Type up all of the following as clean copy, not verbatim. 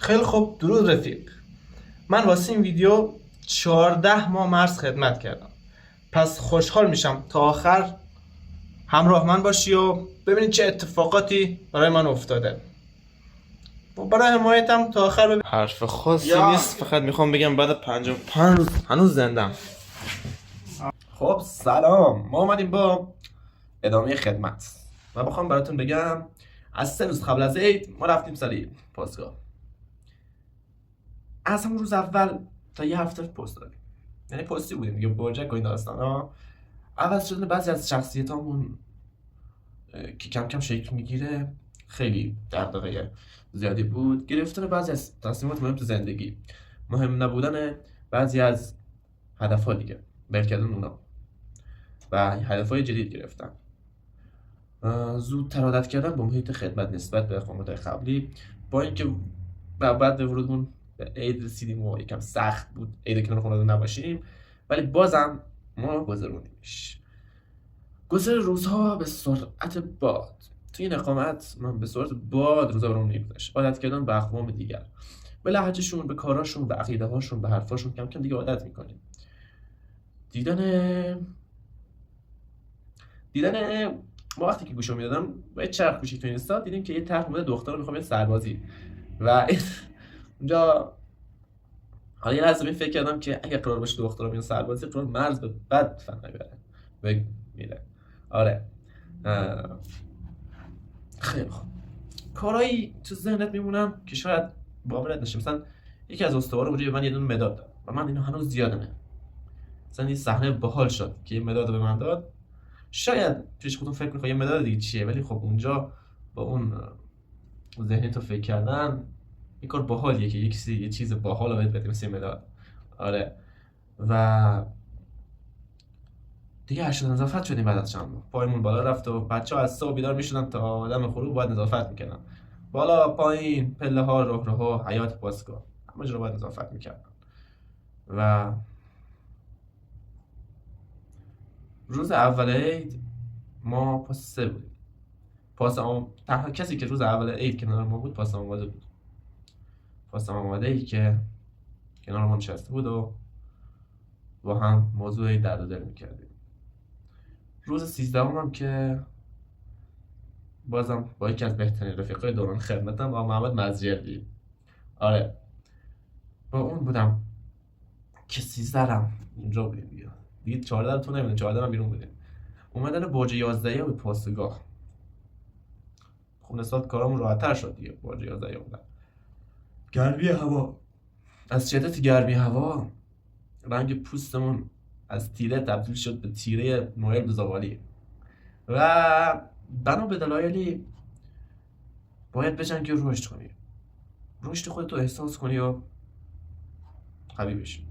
خیلی خوب. درود رفیق. من واسه این ویدیو 14 ماه مرز خدمت کردم، پس خوشحال میشم تا آخر همراه من باشی و ببینید چه اتفاقاتی برای من افتاده. برای حمایتم تا آخر ببین. حرف خاصی نیست، فقط میخوام بگم بعد 55 روز هنوز زندم. خب سلام، ما اومدیم با ادامه خدمت و بخوام براتون بگم از 3 روز قبل از عید ما رفتیم سری پاسگاه. از همون روز اول تا یه هفته پست دادیم، یعنی پستی بودیم دیگه، برجک و این داستانا. عوض شدن بعضی از شخصیتامون که کم کم شکل میگیره، خیلی دغدغه زیادی بود. گرفتن بعضی از تصمیمات مهم تو زندگی، مهم نبودن بعضی از هدف‌ها دیگه، بل کردن اونا و هدف‌های جدید گرفتن. زود عادت کردن با محیط خدمت نسبت به خدمات قبلی، با اینکه بعد ورودمون به عید رسیدیم و یکم سخت بود عید کنار خانواده نباشیم، ولی بازم ما گذروندیمش. گذر روزها به سرعت باد. توی این اقامت من به سرعت باد روزا برام میگذشت. عادت کردن به اقوام دیگر، به لهجهشون، به کاراشون، به عقیده هاشون، به حرفاشون کم کم دیگه عادت میکنیم. دیدن ما وقتی که گوشو میدادم با یه چرخ گوشی تو اینستا دیدیم که یه طرح اومده دختر رو میخوام یه سربازی و اونجا حالا یه لحظه فکر کردم که اگه قرار باشه دختر رو بیان سربازی، قرار مرز به بد فن نبره و میره. آره خیلی خوب. کارهایی تو ذهنت میمونن که شاید باورت نشه. مثلا یکی از استوار اونجا به من یه دونه مداد داد و من اینو هنوز زیادمه. مثلا این صحنه باحال شد که یه مداد به من داد. شاید پیش خودتون فکر کنید یه مداد دیگه چیه، ولی خب اونجا با اون ذهنی تو فکر کردن این کار باحالیه که یه چیز باحال رو بهت بده، مثل مداد. آره و دیگه 80 نظافت شدیم بعد از چند ماه. پایمون بالا رفت و بچه‌ها از صبح بیدار میشدن تا آدم غروب باید نظافت میکردن. بالا پایین، پله ها، راهروها، حیاط پاسگاه، همه جا رو باید نظافت میکردن. و روز اول عید ما پاس 3 بودیم. تنها کسی که روز اول عید کنار ما بود پاس آماده بود. پاس آماده‌ای که کنار ما نشسته بود و با هم موضوع درد و دل میکردیم. روز 13 هم که بازم با یکی از بهترین رفیقای دوران خدمتم، با محمد مزجردی. آره با اون بودم که 13 رم اینجا بودیم دیگه 14 رو تو نمیدونم، 14 هم بیرون بودیم. اومدن برج 11 به پاسگاه خب نسبت کارامون راحت‌تر شد دیگه. برج 11 اومدن، گرمی هوا، از شدت گرمی هوا رنگ پوستمون از تیره تبدیل شد به تیره نوئل دو زوالی و بنا به دلایلی باید بجنگی و رشد کنی، رشد خودتو احساس کنی و قوی بشی.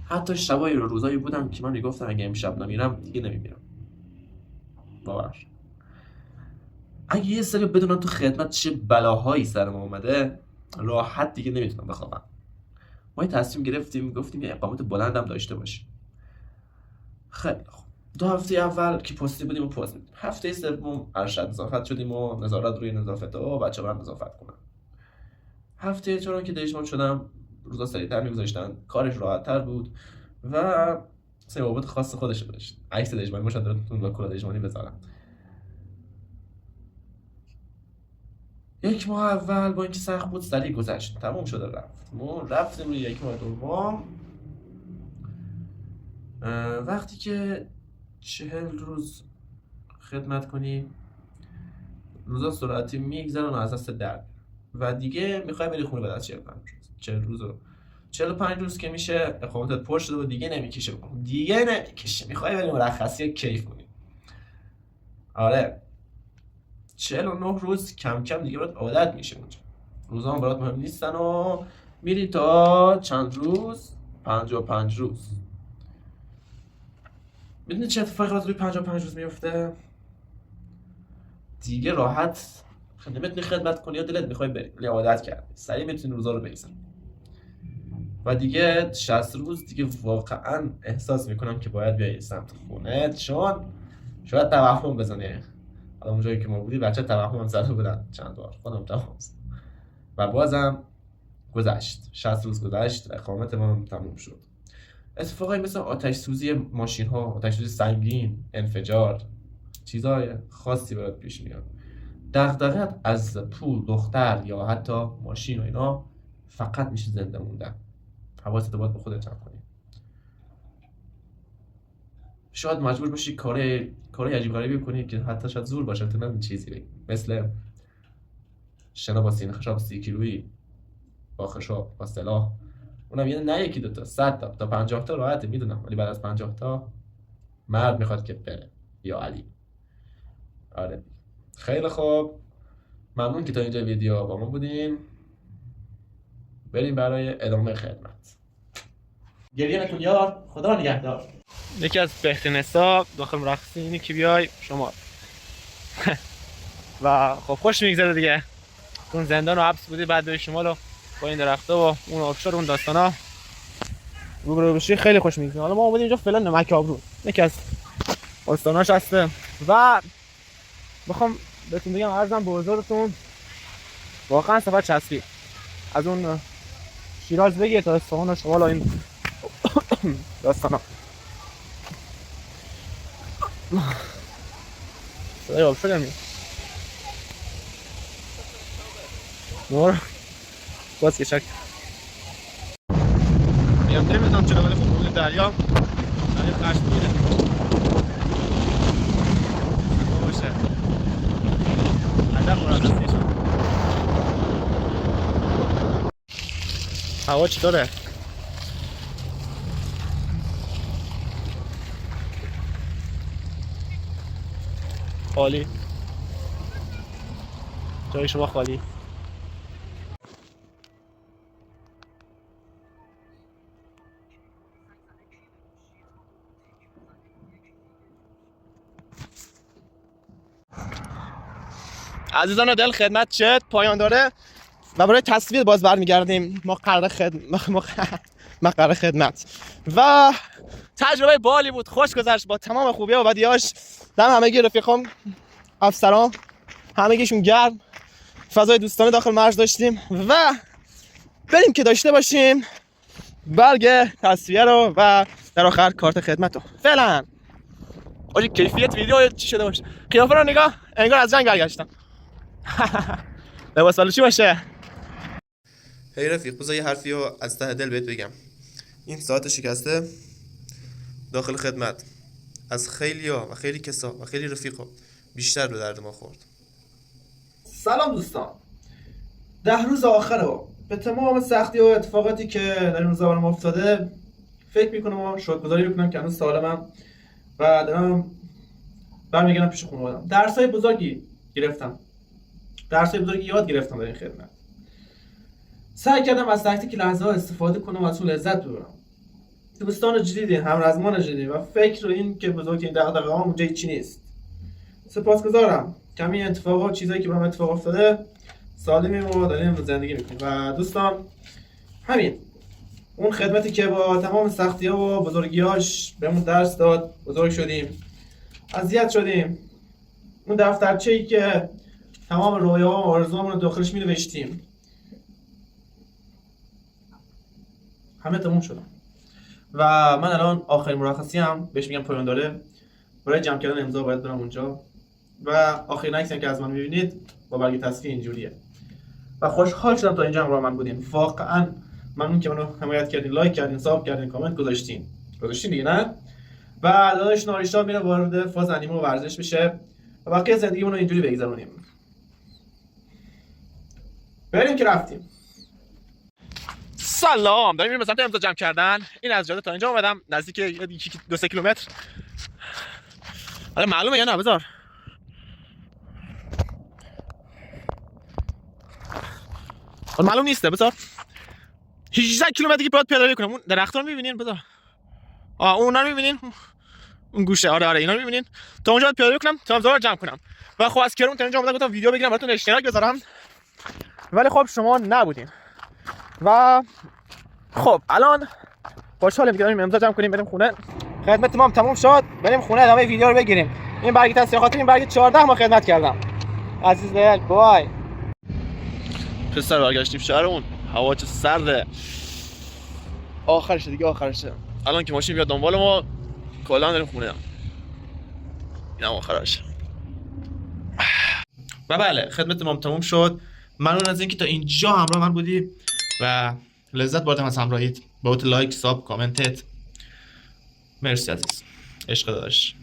حتی شبایی رو روزایی بودم که من میگفتم اگه امشب نمیرم دیگه نمیمیرم. باور اگه یه سری بدونم تو خدمت چه بلاهایی سرم اومده، راحت دیگه نمیتونم بخوابم. ما یه تصمیم گرفتیم، گفتیم یه اقامت بلندم داشته باشیم. خیلی خوب. 2 هفته اول که پستی بودیم و پست میدیم. هفته سوم ارشد نظافت شدیم و نظارت روی نظافت و بچه برم نظافت کنم. هفته 4 که دژمان شدم، روزا سریعتر میگذاشتن، کارش راحت‌تر بود و ثوابت خاص خودش داشت. عکس دژمانی ماشاءالله دارتون با کلا دژمانی بذارم. 1 ماه اول با اینکه سخت بود سریع گذشت، تموم شده رفت. ما رفتیم روی 1 ماه دوم. وقتی که 40 روز خدمت کنی، روزا سرعتی میگذرن و از دست درد و دیگه میخوای بری خونه بعد از 45 روز. 40 روز و 45 روز که میشه اقامتت پر شده و دیگه نمیکشه، میخوای بری مرخصی کیف کنی. آره 49 روز کم کم دیگه برات عادت میشه. اونجا روزا هم برات مهم نیستن و میری تا چند روز، 55 روز. میدونی چه اتفاقی برات روی 55 روز میفته؟ دیگه راحت نمیتونی خدمت کنی یا دلت میخوای بری، ولی عادت کردی، سریع میتونی روزا رو بگذرونی. و دیگه 60 روز دیگه واقعا احساس میکنم که باید بیای سمت خونه، چون شاید توهم بزنی. حالا اونجایی که ما بودی بچه توهم هم زده بودن چند بار، خودم توهم و بازم گذشت. 60 روز گذشت، اقامت ما تموم شد. اتفاقایی مثل آتش سوزی ماشین ها، آتش سوزی سنگین، انفجار، چیزای خاصی برات پیش میاد. دغدغه‌ات از پول، دختر یا حتی ماشین و اینا فقط میشه زنده موندن. حواست باید به خودت جمع کنی. شاید مجبور باشی کارهای عجیب غریبی کنی که حتی شاید زور باشه تو این چیزی بگی، مثل شنا با سینه خشاب 30 کیلویی با خشاب با سلاح، اونم یعنی نه یکی دوتا، 100 تا 50 تا راحته میدونم، ولی بعد از 50 تا مرد میخواد که بره یا علی. آره خیلی خوب، ممنون که تا اینجا ویدیو با ما بودین. بریم برای ادامه خدمت. گریه‌تون یار، خدا نگهدار. یکی از بهترین حساب داخل مرخصی اینه که بیای شما و خب خوش میگذره دیگه. اون زندان و حبس بودی، بعد به شمال و با این درختا و اون آبشار و اون داستانا روبرو بشی، خیلی خوش میگذره. حالا ما اومدیم اینجا فعلا نمک آبرو، یکی از استاناش هسته و بخوام بهتون بگم عرضم به حضورتون واقعا سفر چسبید. از اون شیراز بگیر تا اصفهان و شمال و این داستانا. صدای آبشار میاد. نور باز که شک میام نمیدونم چرا، ولی خب بود دریا خشم میره باشه عدب مرخص نیشم. هوا چطوره؟ خالی، جای شما خالی. عزیزان دل، خدمت چت پایان داره و برای تصویر باز برمیگردیم مقر خدمت و تجربه بالی بود، خوش گذشت با تمام خوبی‌ها و بدیهاش. دم همگی رفیقام، افسران، همگیشون گرم، فضای دوستانه داخل مرز داشتیم و بریم که داشته باشیم برگ تصویه رو و در آخر کارت خدمت رو. فعلا آجی کیفیت ویدیو چی شده باشه، قیافه رو نگاه، انگار از جنگ برگشتم. لباس بلوچی باشه. هی رفیق، بذار یه حرفی رو از ته دل بهت بگم. این ساعت شکسته داخل خدمت از خیلیا و خیلی کسا و خیلی رفیقا بیشتر به درد ما خورد. سلام دوستان، 10 روز آخره به تمام سختی و اتفاقاتی که در این روزا برام افتاده فکر میکنم و شکرگزاری میکنم که هنوز سالمم و دارم برمیگردم پیش خانواده‌ام. درسای بزرگی گرفتم، درسای بزرگی یاد گرفتم در این خدمت. سعی کردم از تاکتیک لحظه ها استفاده کنم و از اون لذت ببرم. دوستان جدیدی، همرزمان جدیدی و فکر این که بزرگترین دغدغه‌ام اونجا هیچی نیست. سپاسگزارم. کمی اتفاقات و چیزایی که برام اتفاق افتاده سالمیم و داریم زندگی میکنیم و دوستان همین اون خدمتی که با تمام سختی‌ها و بزرگی‌هاش بهمون درس داد، بزرگ شدیم، اذیت شدیم. اون دفترچه‌ای که تمام رویاها و آرزوهامون رو داخلش می‌نوشتیم همه تموم شدن و من الان آخرین مرخصی هم بهش میگم پایان داره. برای جمع کردن امضا باید برم اونجا و آخرین عکسی که از من می‌بینید با برگ تصویر اینجوریه و خوشحال شدم تا اینجا همراه من بودین. واقعا ممنون که منو حمایت کردین، لایک کردین، ساب کردین، کامنت گذاشتین دیگه نه. و داداش ناریشا میره وارد فاز انیمه و ورزش بشه و بقیه زندگیمون رو اینجوری بگذرونیم. بریم که رفتیم. سلام، داریم میریم به سمت امضا جمع کردن. این از جاده تا اینجا اومدم، نزدیک 2-3 کیلومتر. حالا معلومه یا نه؟ بذار حالا معلوم نیسته، بذار 18 کیلومتر دیگه باید پیاده کنم. اون درخت‌ها رو می‌بینین؟ بذار اونا رو می‌بینین؟ اون گوشه، آره اینا رو می‌بینین؟ تا اونجا باید پیاده کنم تا امضا رو جمع کنم و خب از کرون تا اینجا اومدم گفتم ویدیو بگیرم براتون اشتراک بذارم، ولی خب شما نبودین و خب الان خوشحالم که داریم امضا جمع کنیم بریم خونه. خدمت ما هم تموم شد، بریم خونه ادامه ویدیو رو بگیریم. این برگ تصویر خاطر این برگ 14 ما خدمت کردم. عزیز دل بای. پسر برگشتیم شهرمون، هوا چه سرده. آخرشه دیگه، آخرشه. الان که ماشین بیاد دنبال ما کلا داریم خونه. اینم آخرش. و بله خدمت ما تموم شد. ممنون از اینکه تا اینجا همراه من بودی و لذت بردم از همراهیت. با لایک، ساب، کامنتت. مرسی عزیز. عشق داداش.